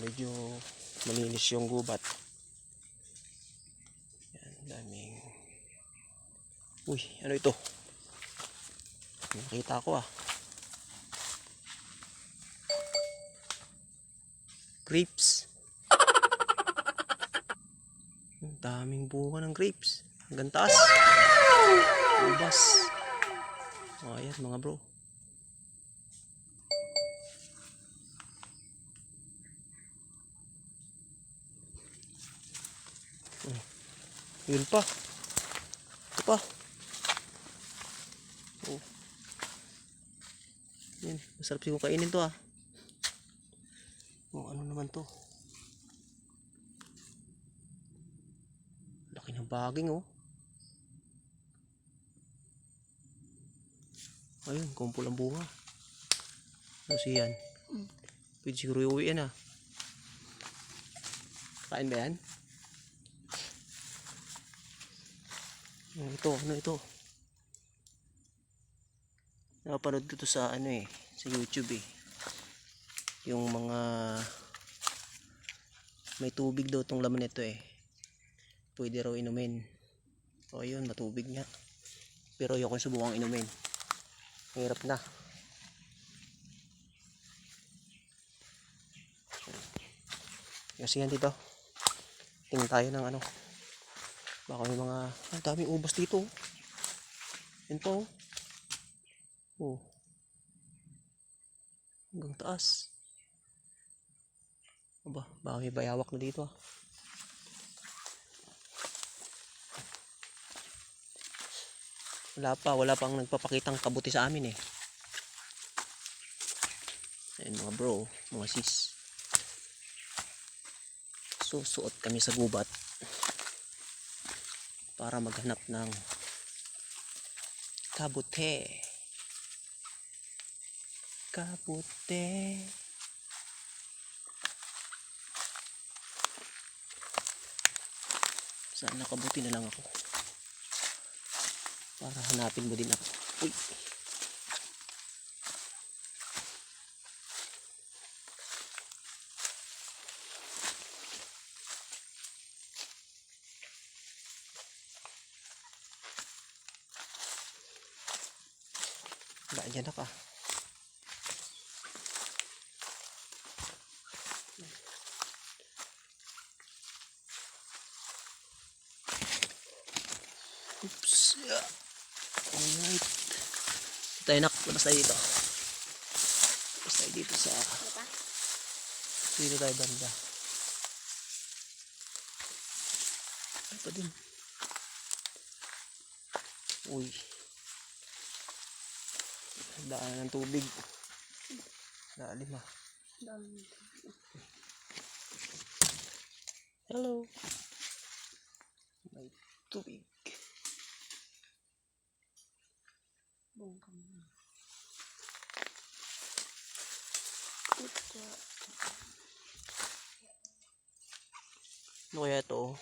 medyo malinis yung gubat. Yan, daming. Uy, ano ito? Nakita ko ah. Grapes. Ang daming bunga ng grapes. Hanggang taas. Ubas. Oh, ayan mga bro. Yun pa. Ito pa. Oh. Yan. Masarap siguro kainin to ah. Oh, ano naman to? Laki ng baging oh. Ayun, kumpul ang bunga. Ano siyan? Pwede siguro iuwi yan ah. Kain ba yan? Ano ito? Napanood ko to sa ano eh, sa YouTube eh. Yung mga may tubig daw tong laman nito eh. Pwede raw inumin. O ayun, matubig nga. Pero ayoko subukang inumin. Hirap na. Kasi yan dito. Tingin tayo ng ano. Baka may mga daming ubas dito. Yan po. Oh. Hanggang taas. Aba, baka may bayawak na dito ah. Wala pang nagpapakitang kabuti sa amin eh. Ayun mga bro, mga sis. Susuot kami sa gubat para maghanap ng kabute. Sana kabuti na lang ako para hanapin mo din ako. Uy. Dyan na ka. Oops. Yeah. Alright. Tayo nak. Labas tayo dito. Labas tayo dito sa... Dito tayo banda. Ay pa din. Uy. Daan ng tubig. Lalim ah. Hello. May tubig. Ano kaya ito?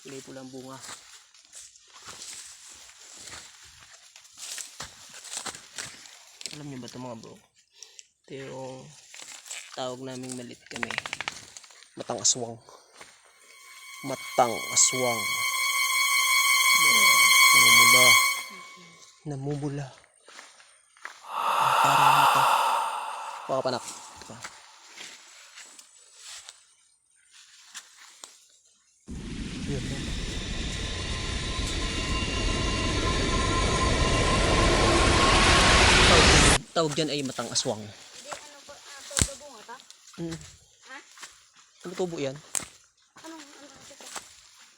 Kulay pulang bunga. Alam niyo ba ito mga bro? Ito yung tawag naming malit kami. Matang aswang. Matang aswang. Namumula. Namumula. Parang mata. Baka panak. Yun lang. Tawag dyan ay matang aswang. Hindi, ano po, tubo bunga ta? Ha? Ano tubo yan? Ano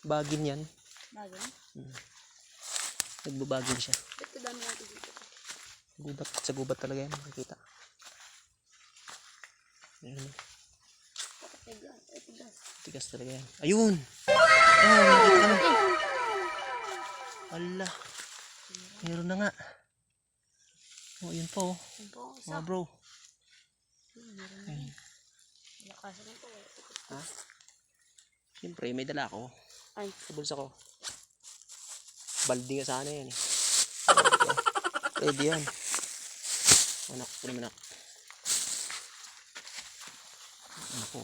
Bagin yan. bagay? Nagbabagin siya. Ba't kadami natin dito? Sa gubat talaga yan, makikita. Ayun. Tigas. Tigas talaga yan. Ayun! Oh, nakita kami. Ala. Meron na nga. Oh, yun po. Mga bro. Ayun. Lakas rin po. Ha? Siyempre, may dala ako. Ay. Sa bulsa ko. Baldi nga sana yan eh. Pwede yan. Anak, pwede manak. Ako,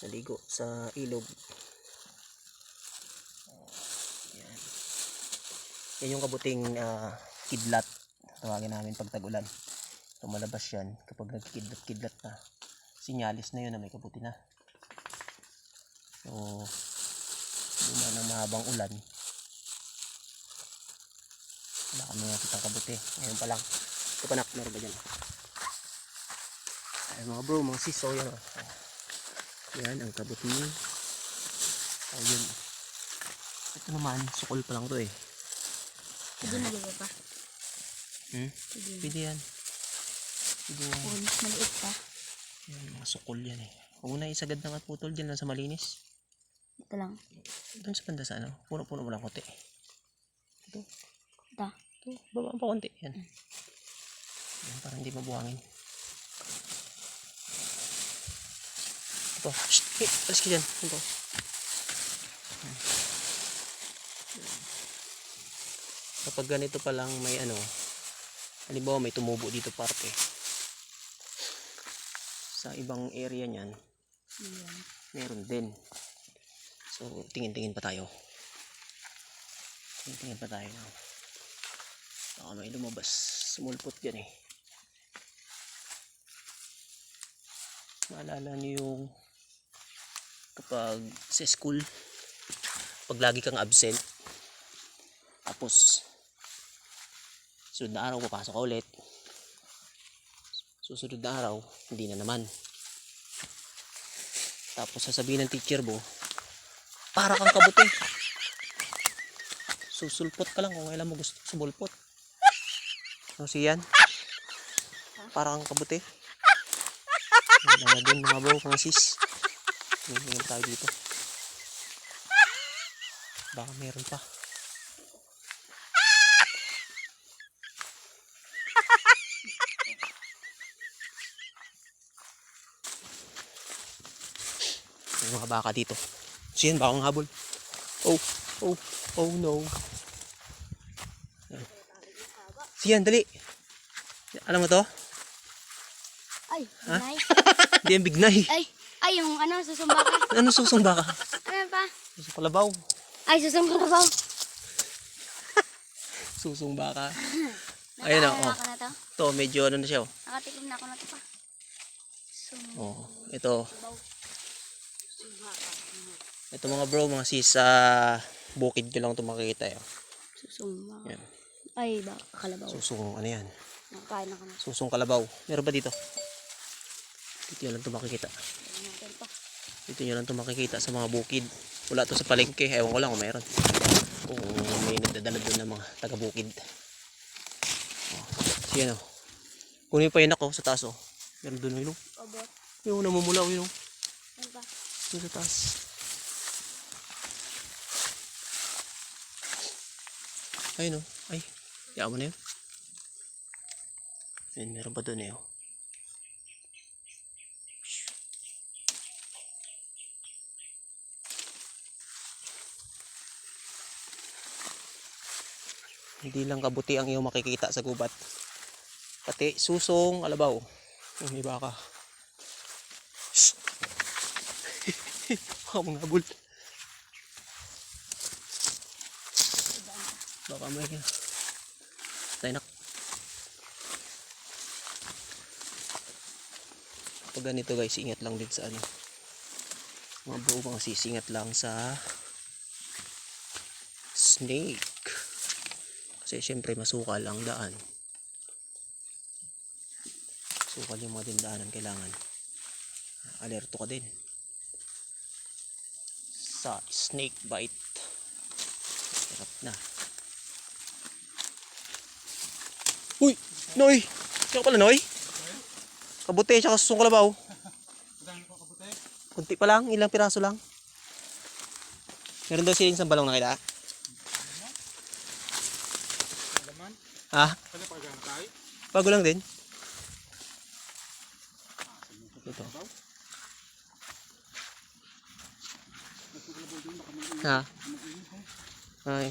naligo sa ilog. Yan. Yan yung kabuting kidlat. Tawagin namin pag tag-ulan. Lumalabas yan kapag nagkikidlat-kidlat na. Sinyalis na yun na may kabuti na. So, luma ng mahabang ulan. Wala kami nakitang kabuti. Ngayon pa lang. Ito pa nak, meron ba dyan? Ay mga bro, mga sis, so yan o. Yan ang kabuti. Ayun. Ito naman, sukol pa lang to eh. Pwede na ba pa? Pwede yan. Pwede yan. Oh, mas maliit pa. Yan, mga sukol yan eh. Huwag mo na isagad ng putol dyan lang sa malinis. Ito lang. Doon sa banda sa ano, puno-puno mo lang konti. Ito. Ito. Ito, babaan pa konti. Yan. Yan, para hindi mabuhangin. Ito. Shh! Hey, alis ka dyan. Ito. Kapag ganito pa lang may ano, halimbawa may tumubo dito parte. Sa ibang area niyan, Ayan. meron din. So, tingin-tingin pa tayo. Tingin-tingin pa tayo. Baka may lumabas. Sumulpot yan eh. Maalala niyo yung kapag sa school, pag lagi kang absent, tapos sunod na araw papasok ka ulit, susunod na araw hindi na naman, tapos sasabihin ng teacher mo para kang kabuti, susulpot ka lang kung kailan mo gusto sumulpot. So siyan, para kang kabuti. Wala na din mga bro, mga sis. Tingnan tayo dito, baka meron pa. May mga baka dito. So yan, bakang habol. Oh, oh, oh no. Siyan, dali. Alam mo to? Ay, Ha? Nay. Hindi yan bignay. Ay, yung ano, susumba ka. Ano susumba ka? Ano pa? Susukalabaw. Ay, susumba ka ba? Susumba ka. Ayun o. Oh. Ako na to. Ito, medyo ano na siya. Oh. Nakatikim na ako na to pa. Oh, ito. Sumba ka. Ito mga bro, mga sis, bukid ko lang ito makikita. Susumba ka. Yan. Ay, ba, kalabaw. Susung, ano yan? Nakain na ka na. Susung kalabaw. Meron ba dito? Dito nyo lang ito makikita. Kaya natin pa. Dito nyo lang ito makikita sa mga bukid. Wala ito sa palengke. Ewan ko lang kung meron. Kung may nagdadala doon ng mga taga-bukid. Oh, siya no. Kunin pa yun ako sa taas oh. Meron doon yun. Obot. Yung namumula yun. Ano pa? Doon sa taas. Ayun oh. Ay. Yaan mo na yun. Ayun, meron pa doon eh oh. Hindi lang kabuti ang iyong makikita sa gubat. Pati susong, alabaw. Yung may baka. Shhh! Baka mga abul. Baka may kaya. Tayo nak. Pag ganito guys, ingat lang din sa ano. Mga bro, mga sisingat lang sa snake. Kasi syempre masukal ang daan. Sukal yung mga dindaanan, kailangan alerto ka din sa snake bite. Sarap na. Uy! Noy! Siya pala Noy? Kabuti tsaka susong kalabaw. Kunti pa lang, ilang piraso lang. Meron daw siling sambalong nakita. Ha? Bago lang din. Ito. Ha? Ay.